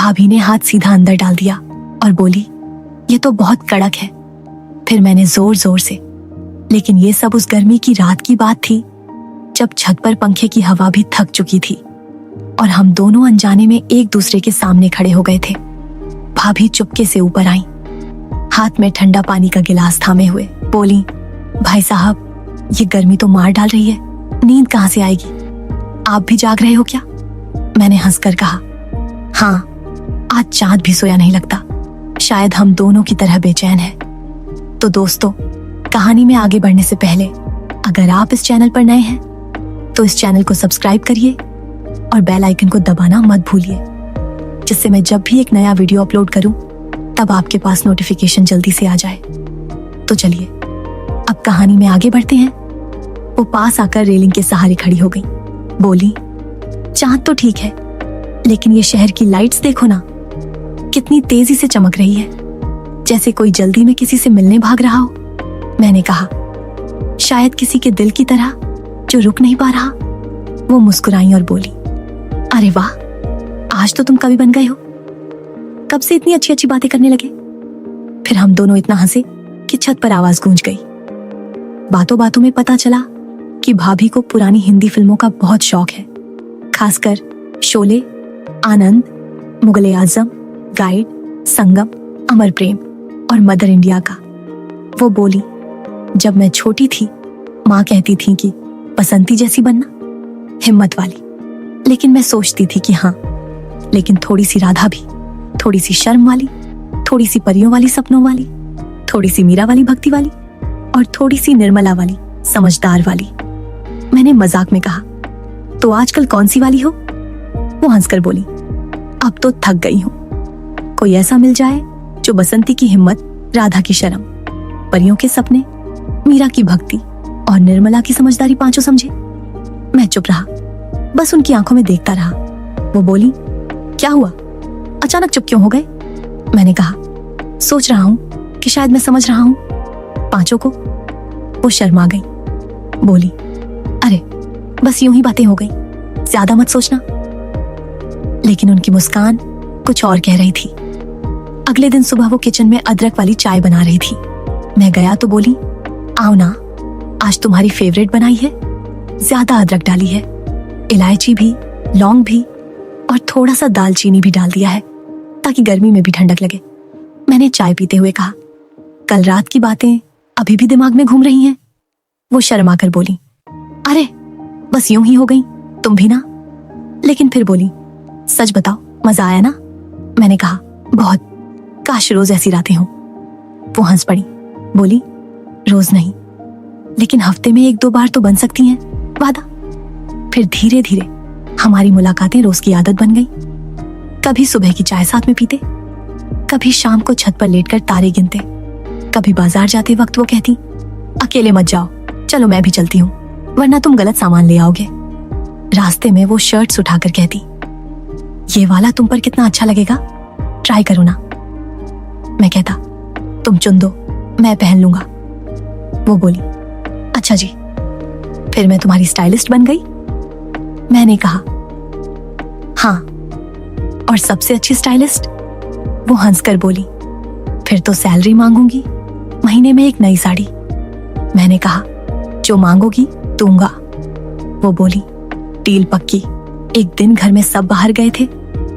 भाभी ने हाथ सीधा अंदर डाल दिया और बोली, ये तो बहुत कड़क है। फिर मैंने जोर जोर से, लेकिन ये सब उस गर्मी की रात की बात थी जब छत पर पंखे की हवा भी थक चुकी थी और हम दोनों अनजाने में एक दूसरे के सामने खड़े हो गए थे। भाभी चुपके से ऊपर आई, हाथ में ठंडा पानी का गिलास थामे हुए बोली, भाई साहब, ये गर्मी तो मार डाल रही है, नींद कहाँ से आएगी? आप भी जाग रहे हो क्या? मैंने हंसकर कहा, हाँ, आज चांद भी सोया नहीं लगता, शायद हम दोनों की तरह बेचैन है। तो दोस्तों, कहानी में आगे बढ़ने से पहले अगर आप इस चैनल पर नए हैं तो इस चैनल को सब्सक्राइब करिए और बेल आइकन को दबाना मत भूलिए, जिससे मैं जब भी एक नया वीडियो अपलोड करूं तब आपके पास नोटिफिकेशन जल्दी से आ जाए। तो चलिए अब कहानी में आगे बढ़ते हैं। वो पास आकर रेलिंग के सहारे खड़ी हो गई, बोली, चांद तो ठीक है, लेकिन ये शहर की लाइट्स देखो ना, कितनी तेजी से चमक रही है, जैसे कोई जल्दी में किसी से मिलने भाग रहा हो। मैंने कहा, शायद किसी के दिल की तरह जो रुक नहीं पा रहा। वो मुस्कुराई और बोली, अरे वाह, आज तो तुम कवि बन गए हो, कब से इतनी अच्छी अच्छी बातें करने लगे? फिर हम दोनों इतना हंसे कि छत पर आवाज गूंज गई। बातों बातों में पता चला कि भाभी को पुरानी हिंदी फिल्मों का बहुत शौक है, खासकर शोले, आनंद, मुगले आजम, गाइड, संगम, अमर प्रेम और मदर इंडिया का। वो बोली, जब मैं छोटी थी माँ कहती थी कि बसंती जैसी बनना, हिम्मत वाली, लेकिन मैं सोचती थी कि हाँ, लेकिन थोड़ी सी राधा भी, थोड़ी सी शर्म वाली, थोड़ी सी परियों वाली सपनों वाली, थोड़ी सी मीरा वाली भक्ति वाली और थोड़ी सी निर्मला वाली समझदार वाली। मैंने मजाक में कहा, तो आजकल कौन सी वाली हो? वो हंसकर बोली, अब तो थक गई हूं, कोई ऐसा मिल जाए जो बसंती की हिम्मत, राधा की शर्म, परियों के सपने, मीरा की भक्ति और निर्मला की समझदारी पांचों समझे। मैं चुप रहा, बस उनकी आंखों में देखता रहा। वो बोली, क्या हुआ, अचानक चुप क्यों हो गए? मैंने कहा, सोच रहा हूं कि शायद मैं समझ रहा हूं पांचों को। वो शर्मा गई, बोली, अरे बस यूं ही बातें हो गई, ज्यादा मत सोचना। लेकिन उनकी मुस्कान कुछ और कह रही थी। अगले दिन सुबह वो किचन में अदरक वाली चाय बना रही थी। मैं गया तो बोली, आओ ना, आज तुम्हारी फेवरेट बनाई है, ज्यादा अदरक डाली है, इलायची भी, लौंग भी और थोड़ा सा दालचीनी भी डाल दिया है ताकि गर्मी में भी ठंडक लगे। मैंने चाय पीते हुए कहा, कल रात की बातें अभी भी दिमाग में घूम रही हैं। वो शर्मा कर बोली, अरे बस यूं ही हो गई, तुम भी ना। लेकिन फिर बोली, सच बताओ, मजा आया ना? मैंने कहा, बहुत, काश रोज ऐसी रातें हों। वो हंस पड़ी, बोली, रोज नहीं, लेकिन हफ्ते में 1-2 बार तो बन सकती हैं, वादा। फिर धीरे धीरे हमारी मुलाकातें रोज की आदत बन गई। कभी सुबह की चाय साथ में पीते, कभी शाम को छत पर लेटकर तारे गिनते, कभी बाजार जाते वक्त वो कहती, अकेले मत जाओ, चलो मैं भी चलती हूँ, वरना तुम गलत सामान ले आओगे। रास्ते में वो शर्ट्स उठाकर कहती, ये वाला तुम पर कितना अच्छा लगेगा, ट्राई करो ना। मैं कहता, तुम चुन दो, मैं पहन लूंगा। वो बोली, अच्छा जी, फिर मैं तुम्हारी स्टाइलिस्ट बन गई? मैंने कहा, हाँ, और सबसे अच्छी स्टाइलिस्ट? वो हंसकर बोली, फिर तो सैलरी मांगूंगी, महीने में एक नई साड़ी। मैंने कहा, जो मांगोगी दूंगा। वो बोली, डील पक्की। एक दिन घर में सब बाहर गए थे,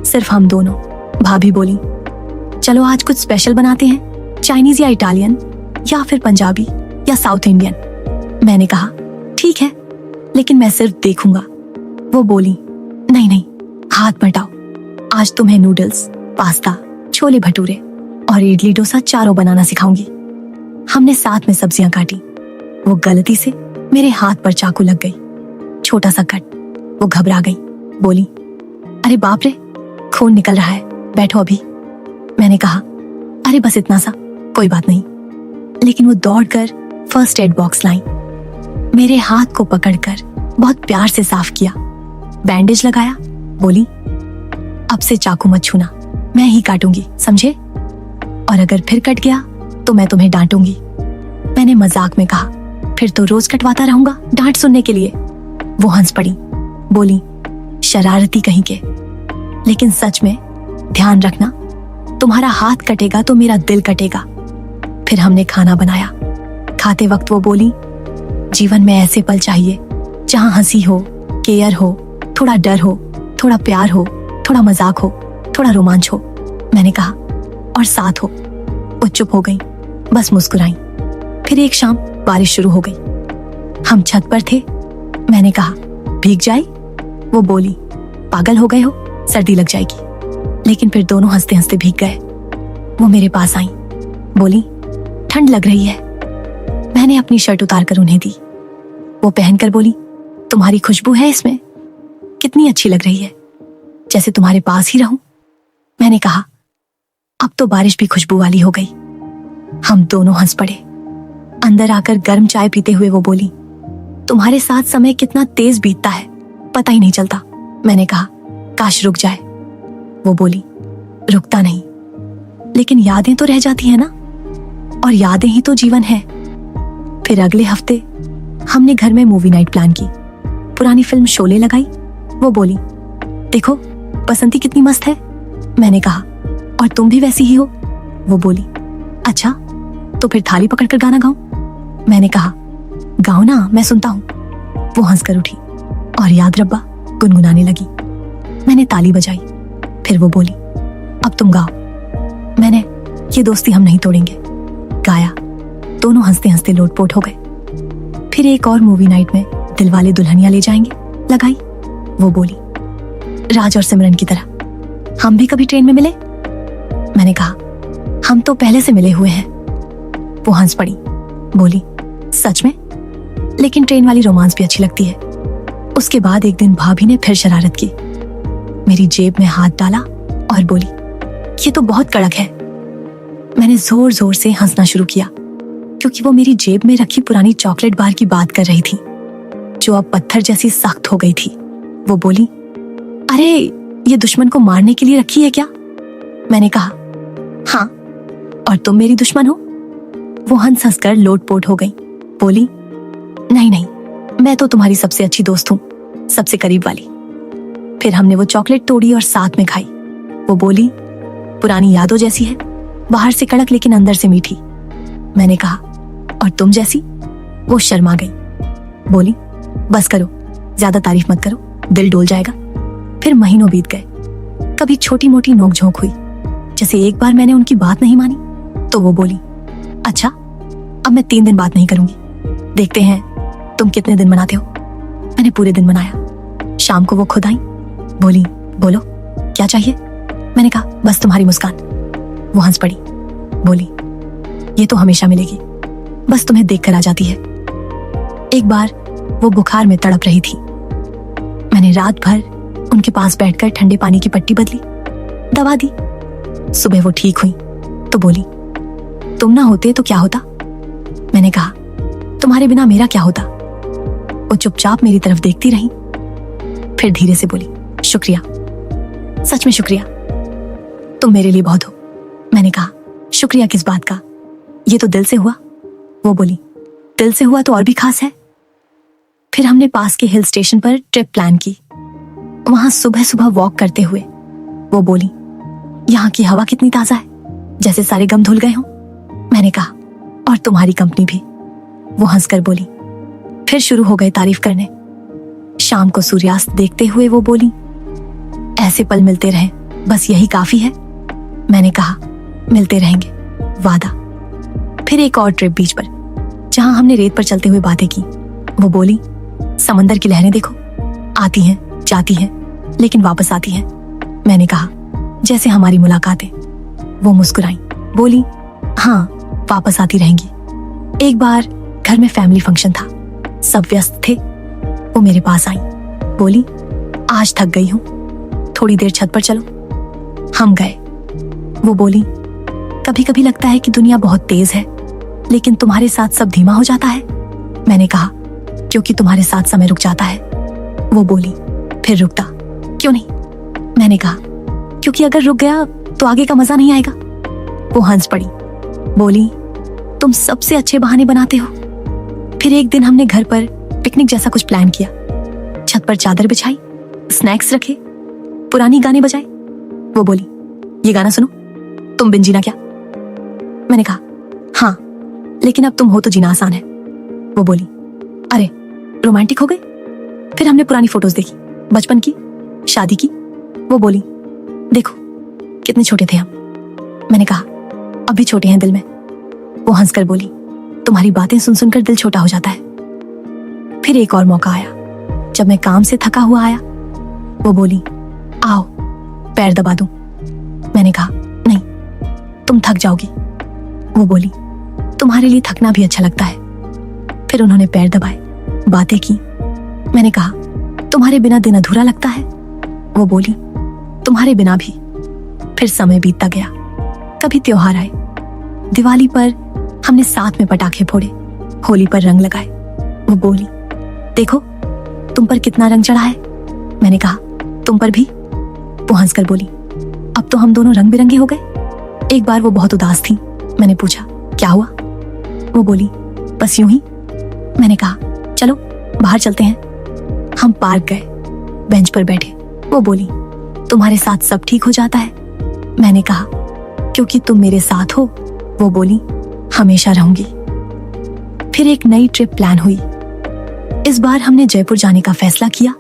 सिर्फ हम दोनों। भाभी बोली, चलो आज कुछ स्पेशल बनाते हैं, चाइनीज या इटालियन या फिर पंजाबी या साउथ इंडियन। मैंने कहा, ठीक है, लेकिन मैं सिर्फ देखूंगा। वो बोली, नहीं नहीं, हाथ मटाओ, आज तुम्हें नूडल्स, पास्ता, छोले भटूरे और इडली डोसा चारों बनाना सिखाऊंगी। हमने साथ में सब्जियां काटी। वो गलती से मेरे हाथ पर चाकू लग गई, छोटा सा कट। वो घबरा गई, बोली, अरे बाप रे, खून निकल रहा है, बैठो अभी। मैंने कहा, अरे बस इतना सा, कोई बात नहीं। लेकिन वो दौड़कर फर्स्ट एड बॉक्स लाई, मेरे हाथ को पकड़कर बहुत प्यार से साफ किया, बैंडेज लगाया, बोली, अब से चाकू मत छूना, मैं ही काटूंगी, समझे? और अगर फिर कट गया तो मैं तुम्हें डांटूंगी। मैंने मजाक में कहा, फिर तो रोज कटवाता रहूंगा डांट सुनने के लिए। वो हंस पड़ी, बोली, शरारती कहीं के। लेकिन सच में ध्यान रखना, तुम्हारा हाथ कटेगा तो मेरा दिल कटेगा। फिर हमने खाना बनाया। खाते वक्त वो बोली, जीवन में ऐसे पल चाहिए जहां हंसी हो, केयर हो, थोड़ा डर हो, थोड़ा प्यार हो, थोड़ा मजाक हो, थोड़ा रोमांच हो। मैंने कहा, और साथ हो। वो चुप हो गई, बस मुस्कुराई। फिर एक शाम बारिश शुरू हो गई। हम छत पर थे। मैंने कहा, भीग जाए? वो बोली, पागल हो गए हो, सर्दी लग जाएगी। लेकिन फिर दोनों हंसते हंसते भीग गए। वो मेरे पास आई, बोली, ठंड लग रही है। मैंने अपनी शर्ट उतारकर उन्हें दी। वो पहनकर बोली, तुम्हारी खुशबू है इसमें, कितनी अच्छी लग रही है, जैसे तुम्हारे पास ही रहूं। मैंने कहा, अब तो बारिश भी खुशबू वाली हो गई। हम दोनों हंस पड़े। अंदर आकर गर्म चाय पीते हुए वो बोली, तुम्हारे साथ समय कितना तेज बीतता है, पता ही नहीं चलता। मैंने कहा, काश रुक जाए। वो बोली, रुकता नहीं, लेकिन यादें तो रह जाती है ना, और यादें ही तो जीवन है। फिर अगले हफ्ते हमने घर में मूवी नाइट प्लान की। पुरानी फिल्म शोले लगाई। वो बोली, देखो बसंती कितनी मस्त है। मैंने कहा, और तुम भी वैसी ही हो। वो बोली, अच्छा तो फिर थाली पकड़कर गाना गाऊं? मैंने कहा, गाओ ना, मैं सुनता हूं। वो हंसकर उठी और याद रब्बा गुनगुनाने लगी। मैंने ताली बजाई। फिर वो बोली, अब तुम गाओ। मैंने, ये दोस्ती हम नहीं तोड़ेंगे, गाया। दोनों हंसते हंसते लोटपोट हो गए। फिर एक और मूवी नाइट में दिलवाले दुल्हनिया ले जाएंगे लगाई। वो बोली, राज और सिमरन की तरह हम भी कभी ट्रेन में मिले? मैंने कहा, हम तो पहले से मिले हुए हैं। वो हंस पड़ी, बोली, सच में? लेकिन ट्रेन वाली रोमांस भी अच्छी लगती है। उसके बाद एक दिन भाभी ने फिर शरारत की। मेरी जेब में हाथ डाला और बोली, ये तो बहुत कड़क है। मैंने जोर जोर से हंसना शुरू किया, क्योंकि वो मेरी जेब में रखी पुरानी चॉकलेट बार की बात कर रही थी, जो अब पत्थर जैसी सख्त हो गई थी। वो बोली, अरे ये दुश्मन को मारने के लिए रखी है क्या? मैंने कहा, हाँ, और तुम मेरी दुश्मन हो? वो हंस हंसकर लोटपोट हो गई। बोली, नहीं नहीं, मैं तो तुम्हारी सबसे अच्छी दोस्त हूं, सबसे करीब वाली। फिर हमने वो चॉकलेट तोड़ी और साथ में खाई। वो बोली, पुरानी यादों जैसी है, बाहर से कड़क लेकिन अंदर से मीठी। मैंने कहा, और तुम जैसी? वो शर्मा गई। बोली, बस करो, ज्यादा तारीफ मत करो, दिल डोल जाएगा। फिर महीनों बीत गए। कभी छोटी मोटी नोकझोंक हुई, जैसे एक बार मैंने उनकी बात नहीं मानी तो वो बोली, अच्छा अब मैं 3 दिन बात नहीं करूंगी, देखते हैं तुम कितने दिन मनाते हो। मैंने पूरे दिन मनाया। शाम को वो खुद आई। बोली, बोलो क्या चाहिए? मैंने कहा, बस तुम्हारी मुस्कान। वो हंस पड़ी। बोली, ये तो हमेशा मिलेगी, बस तुम्हें देखकर आ जाती है। एक बार वो बुखार में तड़प रही थी। मैंने रात भर उनके पास बैठकर ठंडे पानी की पट्टी बदली, दवा दी। सुबह वो ठीक हुई तो बोली, तुम ना होते तो क्या होता? मैंने कहा, तुम्हारे बिना मेरा क्या होता? वो चुपचाप मेरी तरफ देखती रही। फिर धीरे से बोली, शुक्रिया, सच में शुक्रिया, तुम मेरे लिए बहुत हो। मैंने कहा, शुक्रिया किस बात का, ये तो दिल से हुआ। वो बोली, दिल से हुआ तो और भी खास है। फिर हमने पास के हिल स्टेशन पर ट्रिप प्लान की। वहां सुबह सुबह वॉक करते हुए वो बोली, यहाँ की हवा कितनी ताजा है, जैसे सारे गम धुल गए हों। मैंने कहा, और तुम्हारी कंपनी भी। वो हंसकर बोली। फिर शुरू हो गए तारीफ करने। शाम को सूर्यास्त देखते हुए वो बोली, ऐसे पल मिलते रहे, बस यही काफी है। मैंने कहा, मिलते रहेंगे, वादा। फिर एक और ट्रिप बीच पर, जहां हमने रेत पर चलते हुए बातें की। वो बोली, समंदर की लहरें देखो, आती हैं, जाती हैं, लेकिन वापस आती हैं। मैंने कहा, जैसे हमारी मुलाकातें। वो मुस्कुराई, बोली, हाँ, वापस आती रहेंगी। एक बार घर में फैमिली फंक्शन था, सब व्यस्त थे। वो मेरे पास आई, बोली, आज थक गई हूं, थोड़ी देर छत पर चलो। हम गए। वो बोली, कभी कभी लगता है कि दुनिया बहुत तेज है, लेकिन तुम्हारे साथ सब धीमा हो जाता है। मैंने कहा, क्योंकि तुम्हारे साथ समय रुक जाता है। वो बोली, फिर रुकता क्यों नहीं? मैंने कहा, क्योंकि अगर रुक गया तो आगे का मजा नहीं आएगा। वो हंस पड़ी, बोली, तुम सबसे अच्छे बहाने बनाते हो। फिर एक दिन हमने घर पर पिकनिक जैसा कुछ प्लान किया। छत पर चादर बिछाई, स्नैक्स रखे, पुरानी गाने बजाए। वो बोली, ये गाना सुनो, तुम बिन जीना क्या? मैंने कहा हाँ, लेकिन अब तुम हो तो जीना आसान है। वो बोली अरे रोमांटिक हो गए। फिर हमने पुरानी फोटोज देखी, बचपन की, शादी की। वो बोली देखो कितने छोटे थे हम। मैंने कहा अब भी छोटे हैं दिल में। वो हंसकर बोली तुम्हारी बातें सुन सुनकर दिल छोटा हो जाता है। फिर एक और मौका आया जब मैं काम से थका हुआ आया। वो बोली आओ पैर दबा दूं। मैंने कहा नहीं, तुम थक जाओगी। वो बोली तुम्हारे लिए थकना भी अच्छा लगता है। फिर उन्होंने पैर दबाए, बातें की। मैंने कहा तुम्हारे बिना दिन अधूरा लगता है। वो बोली तुम्हारे बिना भी। फिर समय बीतता गया। कभी त्योहार आए, दिवाली पर हमने साथ में पटाखे फोड़े, होली पर रंग लगाए। वो बोली देखो तुम पर कितना रंग चढ़ा है। मैंने कहा तुम पर भी। वो हंसकर बोली अब तो हम दोनों रंग बिरंगे हो गए। एक बार वो बहुत उदास थी। मैंने पूछा क्या हुआ? वो बोली बस यूं ही। मैंने कहा चलो बाहर चलते हैं। हम पार्क गए, बेंच पर बैठे। वो बोली तुम्हारे साथ सब ठीक हो जाता है। मैंने कहा क्योंकि तुम मेरे साथ हो। वो बोली हमेशा रहूंगी। फिर एक नई ट्रिप प्लान हुई। इस बार हमने जयपुर जाने का फैसला किया।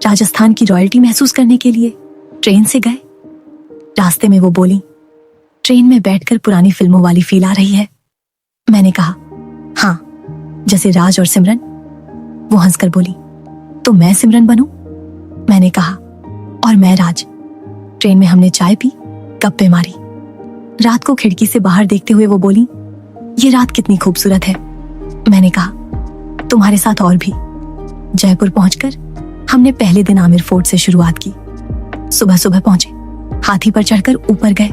राजस्थान की रॉयल्टी महसूस करने के लिए ट्रेन से गए। रास्ते में वो बोली ट्रेन में बैठकर पुरानी फिल्मों वाली फील आ रही है। मैंने कहा हाँ, जैसे राज और सिमरन। वो हंसकर बोली तो मैं सिमरन बनूं? मैंने कहा और मैं राज। ट्रेन में हमने चाय पी, गप्पे मारी। रात को खिड़की से बाहर देखते हुए वो बोली ये रात कितनी खूबसूरत है। मैंने कहा तुम्हारे साथ और भी। जयपुर पहुंचकर हमने पहले दिन आमिर फोर्ट से शुरुआत की। सुबह सुबह पहुंचे, हाथी पर चढ़कर ऊपर गए।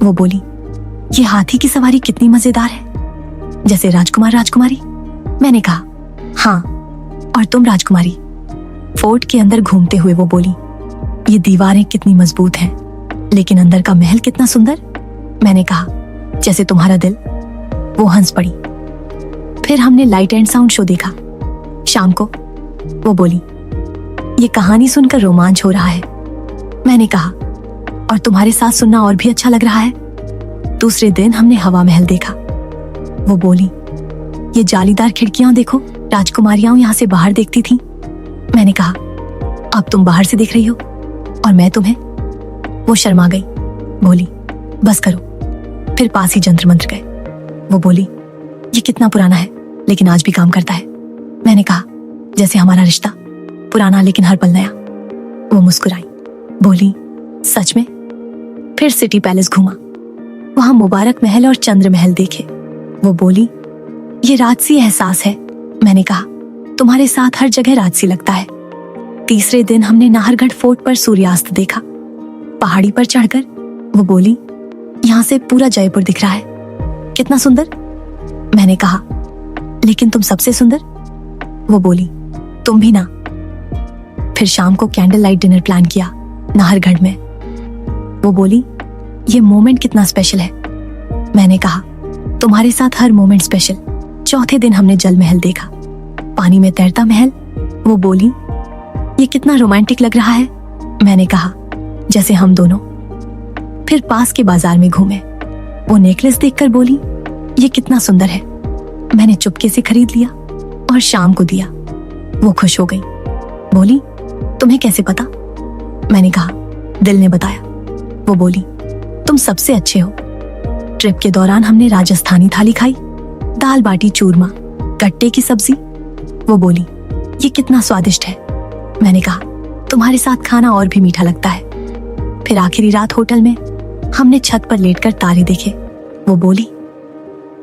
वो बोली ये हाथी की सवारी कितनी मजेदार है, जैसे राजकुमार राजकुमारी। मैंने कहा हाँ, और तुम राजकुमारी। फोर्ट के अंदर घूमते हुए वो बोली ये दीवारें कितनी मजबूत हैं, लेकिन अंदर का महल कितना सुंदर। मैंने कहा जैसे तुम्हारा दिल। वो हंस पड़ी। फिर हमने लाइट एंड साउंड शो देखा शाम को। वो बोली ये कहानी सुनकर रोमांच हो रहा है। मैंने कहा और तुम्हारे साथ सुनना और भी अच्छा लग रहा है। दूसरे दिन हमने हवा महल देखा। वो बोली ये जालीदार खिड़कियां देखो, राजकुमारियां यहां से बाहर देखती थीं। मैंने कहा अब तुम बाहर से देख रही हो और मैं तुम्हें। वो शर्मा गई, बोली बस करो। फिर पास ही जंतर मंत्र गए। वो बोली ये कितना पुराना है, लेकिन आज भी काम करता है। मैंने कहा जैसे हमारा रिश्ता, पुराना लेकिन हर पल नया। वो मुस्कुराई, बोली सच में। फिर सिटी पैलेस घूमा, वहां मुबारक महल और चंद्र महल देखे। वो बोली ये राजसी एहसास है। मैंने कहा तुम्हारे साथ हर जगह राजसी लगता है। तीसरे दिन हमने नाहरगढ़ फोर्ट पर सूर्यास्त देखा। पहाड़ी पर चढ़कर वो बोली यहां से पूरा जयपुर दिख रहा है, कितना सुंदर। मैंने कहा लेकिन तुम सबसे सुंदर। वो बोली तुम भी ना। फिर शाम को कैंडल लाइट डिनर प्लान किया नाहरगढ़ में। वो बोली ये मोमेंट कितना स्पेशल है। मैंने कहा तुम्हारे साथ हर मोमेंट स्पेशल। चौथे दिन हमने जल महल देखा, पानी में तैरता महल। वो बोली ये कितना रोमांटिक लग रहा है। मैंने कहा जैसे हम दोनों। फिर पास के बाजार में घूमे। वो नेकलेस देखकर बोली ये कितना सुंदर है। मैंने चुपके से खरीद लिया और शाम को दिया। वो खुश हो गई, बोली तुम्हें कैसे पता। मैंने कहा दिल ने बताया। वो बोली तुम सबसे अच्छे हो। ट्रिप के दौरान हमने राजस्थानी थाली खाई, दाल बाटी चूरमा, गट्टे की सब्जी। वो बोली ये कितना स्वादिष्ट है। मैंने कहा तुम्हारे साथ खाना और भी मीठा लगता है। फिर आखिरी रात होटल में हमने छत पर लेटकर तारे देखे। वो बोली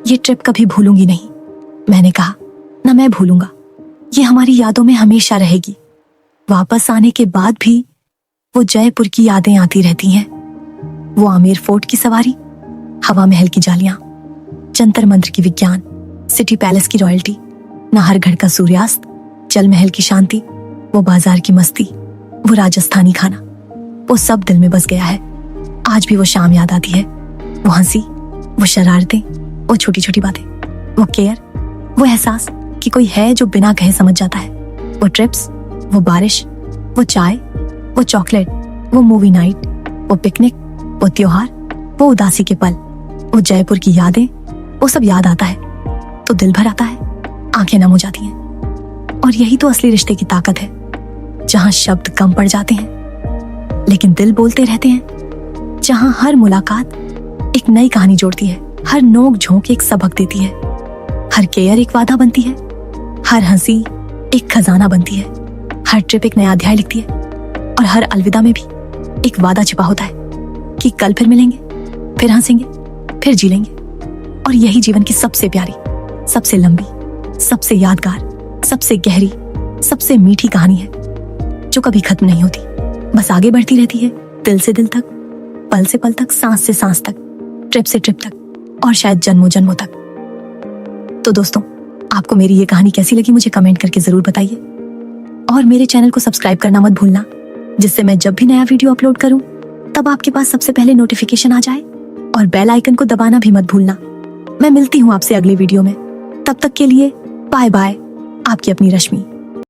ये ट्रिप कभी भूलूंगी नहीं। मैंने कहा ना मैं भूलूंगा, ये हमारी यादों में हमेशा रहेगी। वापस आने के बाद भी वो जयपुर की यादें आती रहती हैं। वो आमेर फोर्ट की सवारी, हवा महल की जालियां, जंतर मंत्र की विज्ञान, सिटी पैलेस की रॉयल्टी, नाहरगढ़ का सूर्यास्त, जल महल की शांति, वो बाजार की मस्ती, वो राजस्थानी खाना, वो सब दिल में बस गया है। आज भी वो शाम याद आती है। वो हंसी, वो शरारतें, वो छोटी छोटी बातें, वो केयर, वो एहसास कि कोई है जो बिना कहे समझ जाता है। वो ट्रिप्स, वो बारिश, वो चाय, वो चॉकलेट, वो मूवी नाइट, वो पिकनिक, वो त्योहार, वो उदासी के पल, वो जयपुर की यादें, वो सब याद आता है तो दिल भर आता है, आंखें नम हो जाती हैं। और यही तो असली रिश्ते की ताकत है, जहां शब्द कम पड़ जाते हैं लेकिन दिल बोलते रहते हैं, जहां हर मुलाकात एक नई कहानी जोड़ती है, हर नोक झोंक एक सबक देती है, हर केयर एक वादा बनती है, हर हंसी एक खजाना बनती है, हर ट्रिप एक नया अध्याय लिखती है, और हर अलविदा में भी एक वादा छिपा होता है कि कल फिर मिलेंगे, फिर हंसेंगे, फिर जी लेंगे। और यही जीवन की सबसे प्यारी, सबसे लंबी, सबसे यादगार, सबसे गहरी, सबसे मीठी कहानी है, जो कभी खत्म नहीं होती, बस आगे बढ़ती रहती है, दिल से दिल तक, पल से पल तक, सांस से सांस तक, ट्रिप से ट्रिप तक, और शायद जन्मों जन्मों तक। तो दोस्तों, आपको मेरी ये कहानी कैसी लगी मुझे कमेंट करके जरूर बताइए, और मेरे चैनल को सब्सक्राइब करना मत भूलना, जिससे मैं जब भी नया वीडियो अपलोड करूं तब आपके पास सबसे पहले नोटिफिकेशन आ जाए, और बेल आइकन को दबाना भी मत भूलना। मैं मिलती हूं आपसे अगले वीडियो में, तब तक के लिए बाय बाय, आपकी अपनी रश्मि।